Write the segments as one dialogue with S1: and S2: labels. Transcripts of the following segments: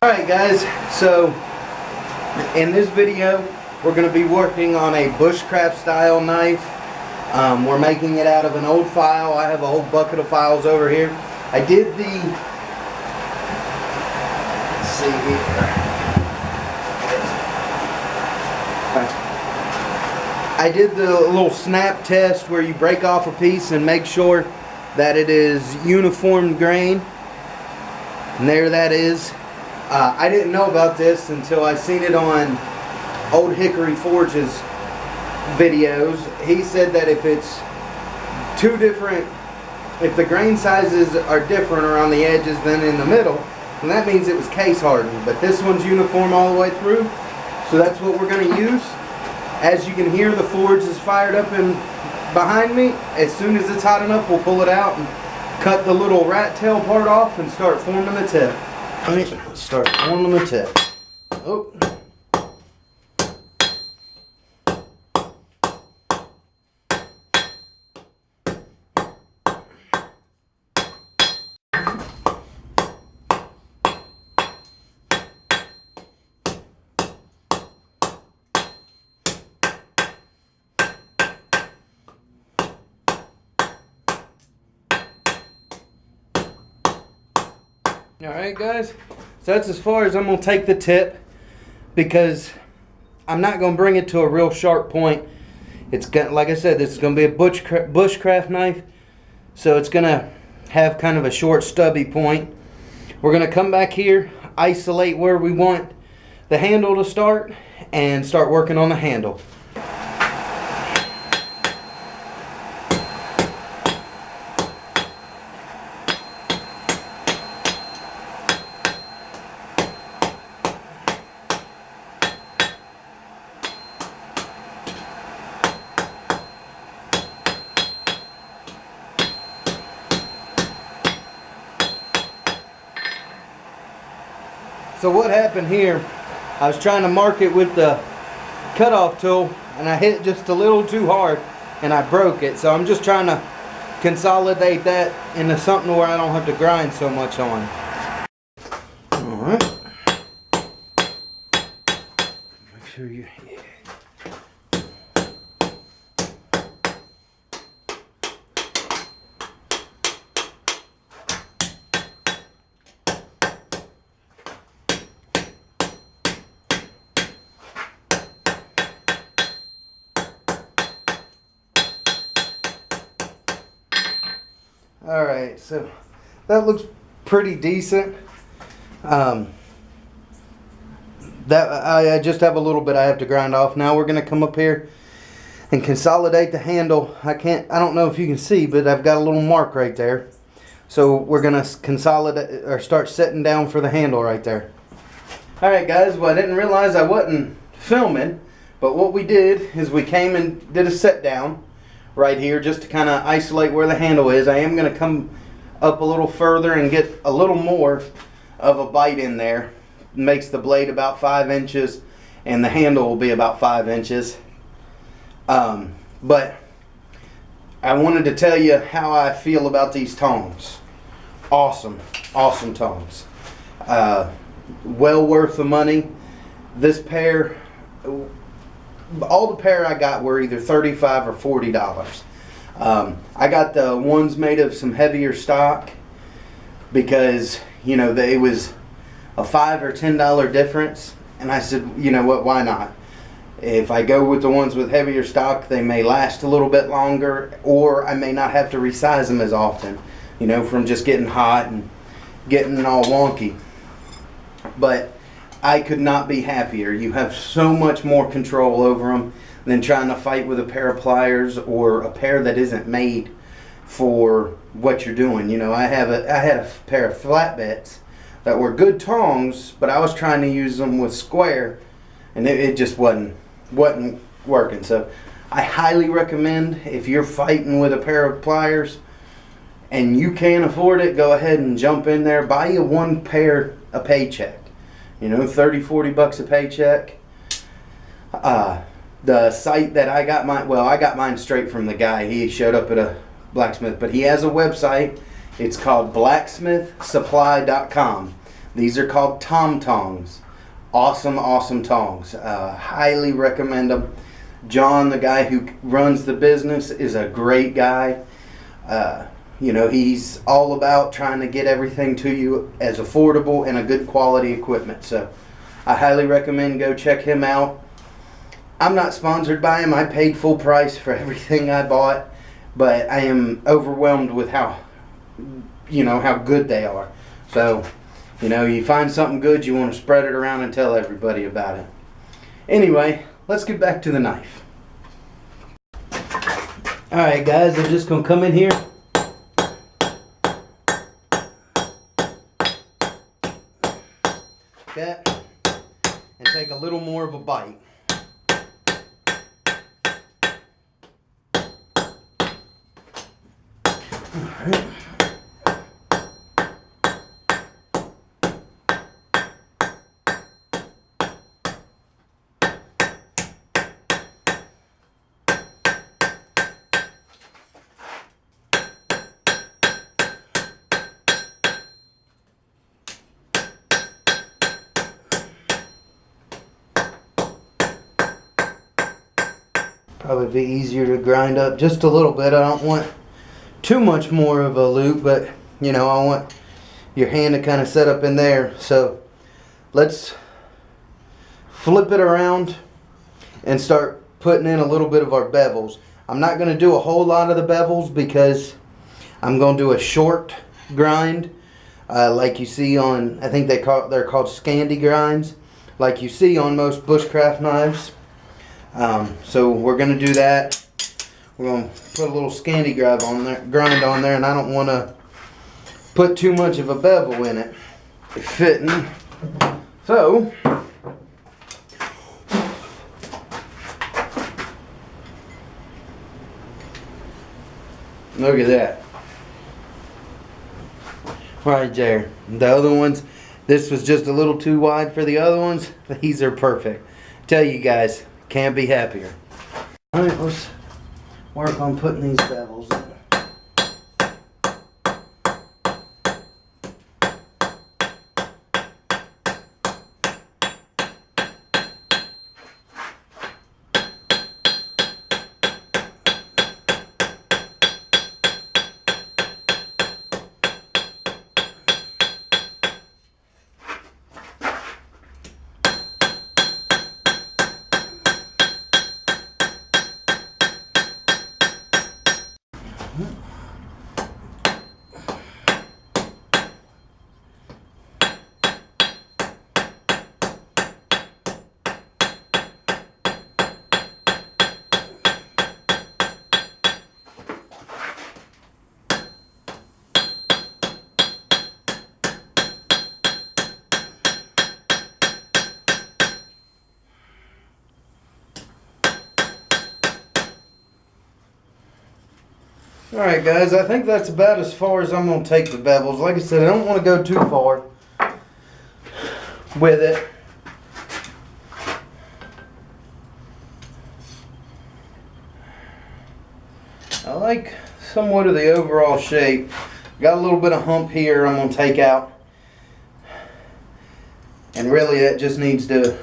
S1: Alright guys, so in this video we're going to be working on a bushcraft style knife. We're making it out of an old file. I have a whole bucket of files over here. I did the, let's see here. I did the little snap test where you break off a piece and make sure that it is uniform grain. And there that is. I didn't know about this until I seen it on Old Hickory Forge's videos. He said that if it's two different, if the grain sizes are different around the edges than in the middle, then that means it was case hardened. But this one's uniform all the way through, so that's what we're going to use. As you can hear, the forge is fired up and behind me. As soon as it's hot enough, we'll pull it out and cut the little rat tail part off and start forming the tip. Start forming the tip. Oh. Alright guys, so that's as far as I'm going to take the tip, because I'm not going to bring it to a real sharp point. It's got, like I said, this is going to be a bushcraft knife, so it's going to have kind of a short stubby point. We're going to come back here, isolate where we want the handle to start, and start working on the handle. So what happened here, I was trying to mark it with the cutoff tool and I hit just a little too hard and I broke it. So I'm just trying to consolidate that into something where I don't have to grind so much on. Alright. Make sure you... Alright, so that looks pretty decent. I just have a little bit I have to grind off. Now we're going to come up here and consolidate the handle. I don't know if you can see, but I've got a little mark right there. So we're going to consolidate or start setting down for the handle right there. Alright guys, well I didn't realize I wasn't filming, but what we did is we came and did a set down right here just to kind of isolate where the handle is. I am going to come up a little further and get a little more of a bite in there. It makes the blade about 5 inches and the handle will be about 5 inches. But I wanted to tell you how I feel about these tongs. Awesome tongs. Well worth the money. This pair, all the pair I got were either $35 or $40. I got the ones made of some heavier stock because, you know, it was a $5 or $10 difference, and I said, you know what, why not? If I go with the ones with heavier stock, they may last a little bit longer, or I may not have to resize them as often, you know, from just getting hot and getting all wonky. But I could not be happier. You have so much more control over them than trying to fight with a pair of pliers or a pair that isn't made for what you're doing. You know, I had a pair of flatbeds that were good tongs, but I was trying to use them with square, and it just wasn't working. So I highly recommend, if you're fighting with a pair of pliers and you can't afford it, go ahead and jump in there. Buy you one pair a paycheck. You know, 30, 40 bucks a paycheck. The site that I got I got mine straight from the guy. He showed up at a blacksmith, but he has a website. It's called blacksmithsupply.com. These are called Tom Tongs. Awesome, awesome tongs. Highly recommend them. John, the guy who runs the business, is a great guy. You know, he's all about trying to get everything to you as affordable and a good quality equipment. So I highly recommend go check him out. I'm not sponsored by him. I paid full price for everything I bought, but I am overwhelmed with how good they are. So, you know, you find something good, you want to spread it around and tell everybody about it. Anyway, let's get back to the knife. Alright guys, I'm just going to come in here. That, and take a little more of a bite. Alright. Probably be easier to grind up just a little bit. I don't want too much more of a loop, but you know, I want your hand to kind of set up in there. So let's flip it around and start putting in a little bit of our bevels. I'm not going to do a whole lot of the bevels because I'm going to do a short grind, like you see on, I think they're called Scandi grinds, like you see on most Bushcraft knives. So we're going to do that. We're going to put a little Scandi grind on there, and I don't want to put too much of a bevel in it. It's fitting. So look at that. Right there. The other ones, this was just a little too wide for the other ones. These are perfect. Tell you guys, can't be happier. Alright, let's work on putting these bevels in. Alright guys, I think that's about as far as I'm going to take the bevels. Like I said, I don't want to go too far with it. I like somewhat of the overall shape. Got a little bit of hump here I'm going to take out. And really it just needs to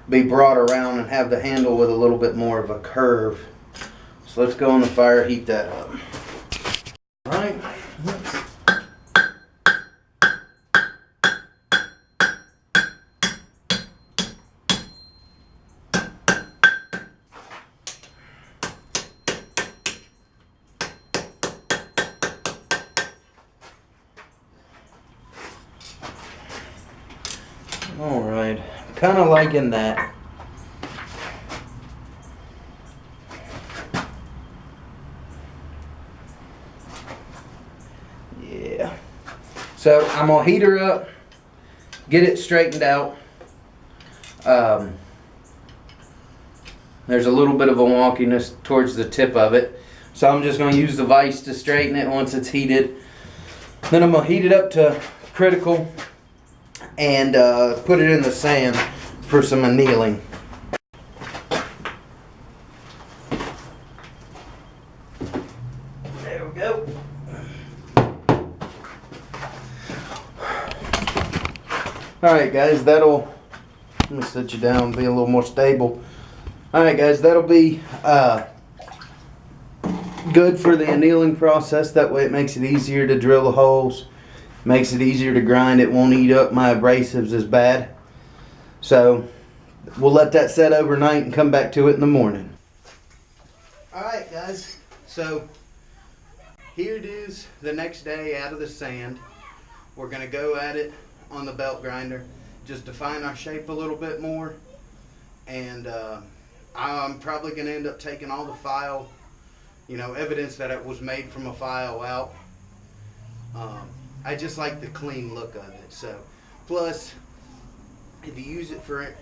S1: be brought around and have the handle with a little bit more of a curve. So let's go on the fire, heat that up. All right. All right. Kind of liking that. So I'm going to heat her up, get it straightened out. There's a little bit of a wonkiness towards the tip of it. So I'm just going to use the vise to straighten it once it's heated. Then I'm going to heat it up to critical and put it in the sand for some annealing. There we go. Alright guys, let me set you down, be a little more stable. Alright guys, that'll be good for the annealing process. That way it makes it easier to drill the holes, makes it easier to grind. It won't eat up my abrasives as bad. So we'll let that set overnight and come back to it in the morning. Alright guys, so here it is the next day out of the sand. We're going to go at it on the belt grinder, just define our shape a little bit more. And I'm probably going to end up taking all the file, evidence that it was made from a file out. I just like the clean look of it. So, plus, if you use it for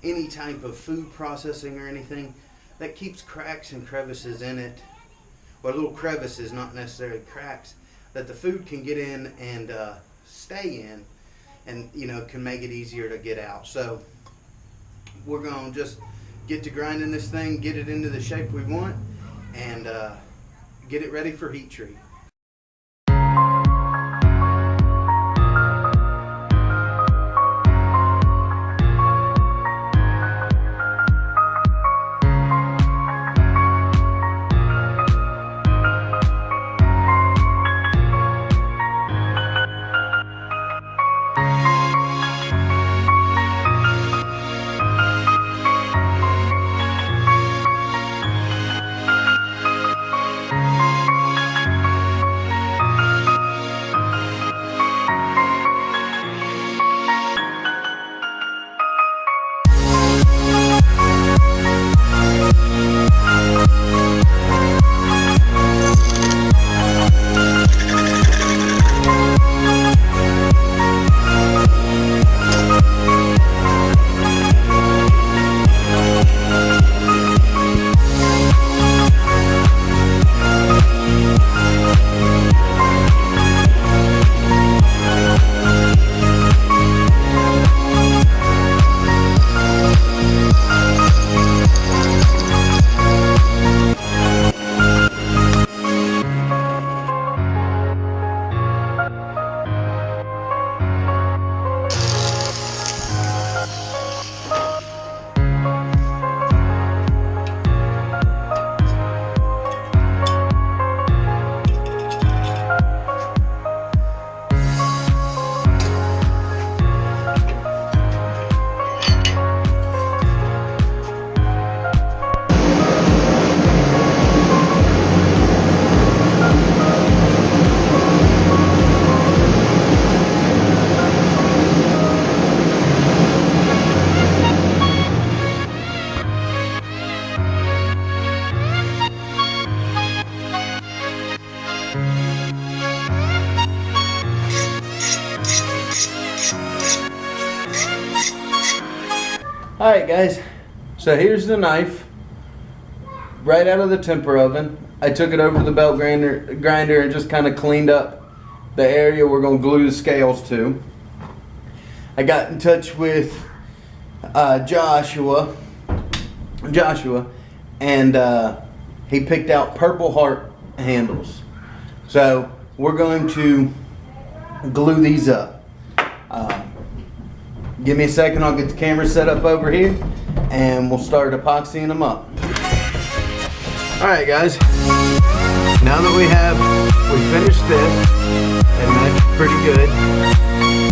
S1: any type of food processing or anything, that keeps cracks and crevices in it, or little crevices, not necessarily cracks, that the food can get in and stay in, and can make it easier to get out. So we're going to just get to grinding this thing, get it into the shape we want, and get it ready for heat treat. Alright guys, so here's the knife, right out of the temper oven. I took it over to the belt grinder and just kind of cleaned up the area we're going to glue the scales to. I got in touch with Joshua, and he picked out Purple Heart handles. So we're going to glue these up. Give me a second, I'll get the camera set up over here and we'll start epoxying them up. Alright guys, now that we finished this, and that's pretty good,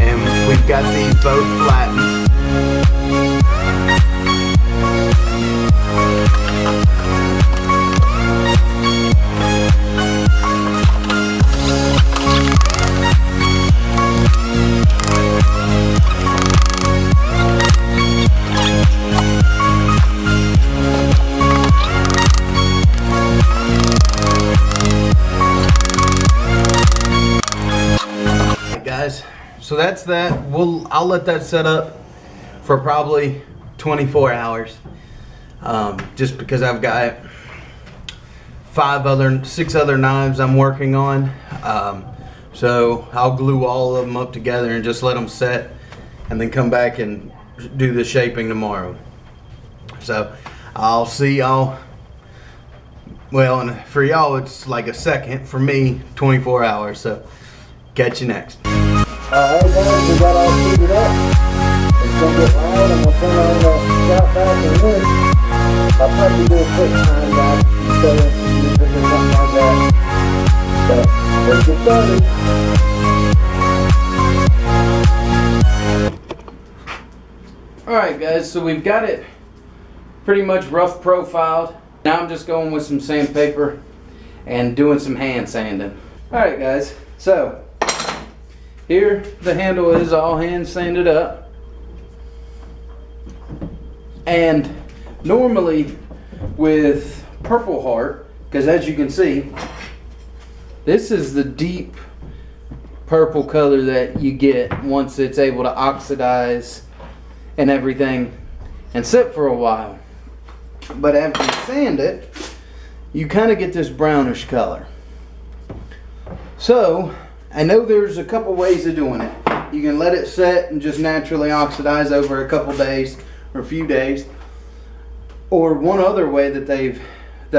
S1: and we've got these both flattened. So that's that. I'll let that set up for probably 24 hours, just because I've got 6 other knives I'm working on. So I'll glue all of them up together and just let them set, and then come back and do the shaping tomorrow. So I'll see y'all. Well, and for y'all it's like a second. For me, 24 hours. So catch you next.
S2: Alright guys, we got all figured up. It's gonna get loud. I'm gonna turn on the shout back in a minute. I'll probably do a quick time guys to show you music or something like that. So let's get started.
S1: Alright guys, so we've got it pretty much rough profiled. Now I'm just going with some sandpaper and doing some hand sanding. Alright guys, so here the handle is all hand sanded up. And normally with Purple Heart, because as you can see, this is the deep purple color that you get once it's able to oxidize and everything and sit for a while. But after you sand it, you kind of get this brownish color. So I know there's a couple ways of doing it. You can let it set and just naturally oxidize over a couple days or a few days. Or one other way that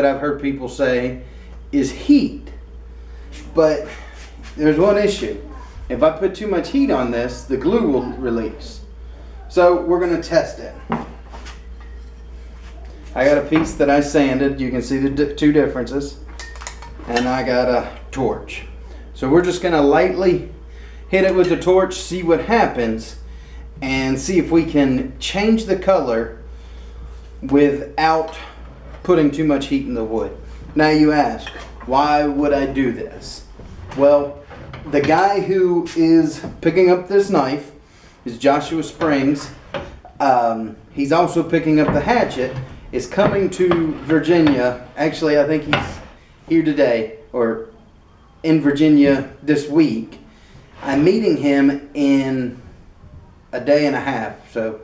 S1: I've heard people say is heat. But there's one issue. If I put too much heat on this, the glue will release. So we're going to test it. I got a piece that I sanded. You can see the two differences. And I got a torch. So we're just going to lightly hit it with the torch, see what happens, and see if we can change the color without putting too much heat in the wood. Now you ask, why would I do this? Well, the guy who is picking up this knife is Joshua Springs. He's also picking up the hatchet, is coming to Virginia. Actually, I think he's here today or in Virginia this week. I'm meeting him in a day and a half. So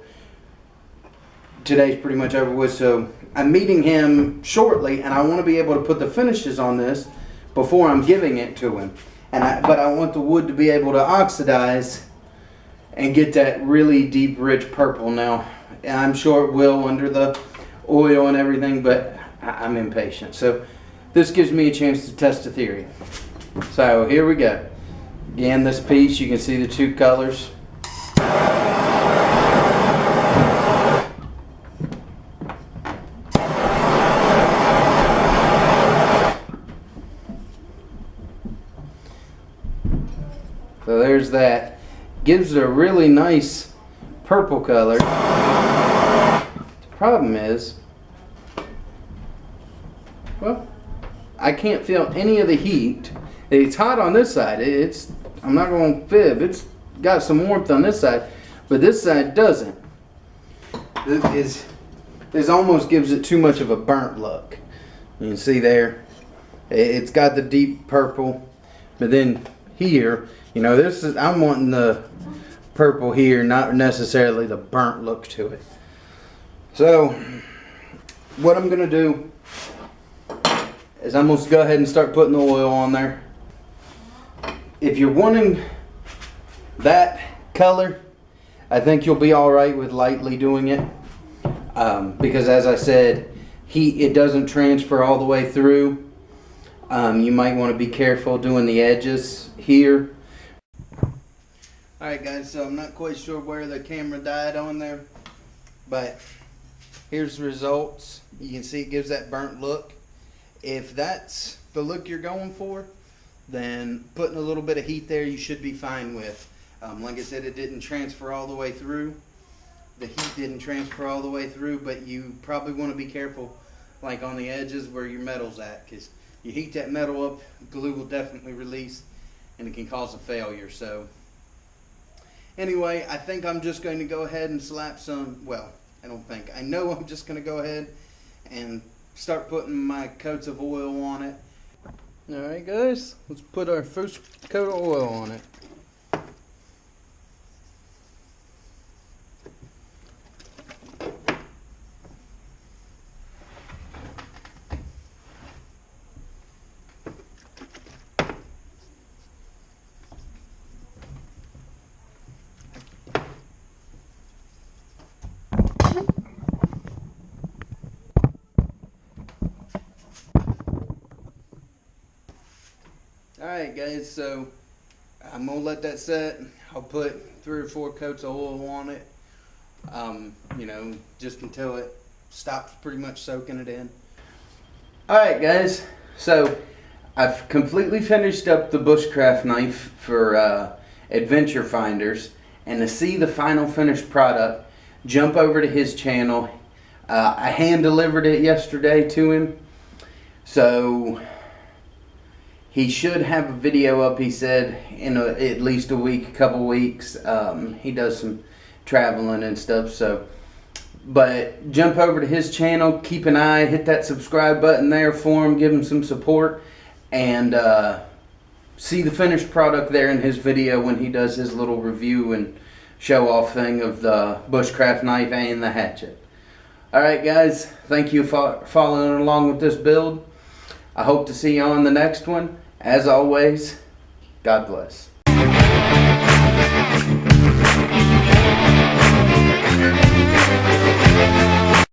S1: today's pretty much over with. So I'm meeting him shortly, and I want to be able to put the finishes on this before I'm giving it to him. But I want the wood to be able to oxidize and get that really deep, rich purple. Now, I'm sure it will under the oil and everything, but I'm impatient. So this gives me a chance to test the theory. So here we go. Again, this piece, you can see the two colors. So there's that. Gives it a really nice purple color. The problem is, well, I can't feel any of the heat. It's hot on this side. I'm not going to fib. It's got some warmth on this side, but this side doesn't. This almost gives it too much of a burnt look. You can see there, it's got the deep purple, but then here, you know, I'm wanting the purple here, not necessarily the burnt look to it. So what I'm gonna do is I'm gonna go ahead and start putting the oil on there. If you're wanting that color, I think you'll be all right with lightly doing it, because as I said, it doesn't transfer all the way through. You might want to be careful doing the edges here. Alright guys, so I'm not quite sure where the camera died on there, but here's the results. You can see it gives that burnt look. If that's the look you're going for, then putting a little bit of heat there you should be fine with. Like I said, it didn't transfer all the way through. The heat didn't transfer all the way through, but you probably want to be careful like on the edges where your metal's at, because you heat that metal up, glue will definitely release and it can cause a failure. So anyway, I think I'm just going to go ahead and slap some, well, I know I'm just going to go ahead and start putting my coats of oil on it. Alright guys, let's put our first coat of oil on it. Alright guys, so I'm gonna let that set. I'll put 3 or 4 coats of oil on it. You know, just until it stops pretty much soaking it in. Alright guys, so I've completely finished up the Bushcraft knife for adventure finders, and to see the final finished product, jump over to his channel. I hand delivered it yesterday to him, so he should have a video up, he said, in at least a week, a couple weeks. He does some traveling and stuff, so. But jump over to his channel, keep an eye, hit that subscribe button there for him, give him some support, and see the finished product there in his video when he does his little review and show off thing of the Bushcraft knife and the hatchet. Alright guys, thank you for following along with this build. I hope to see you on the next one. As always, God bless.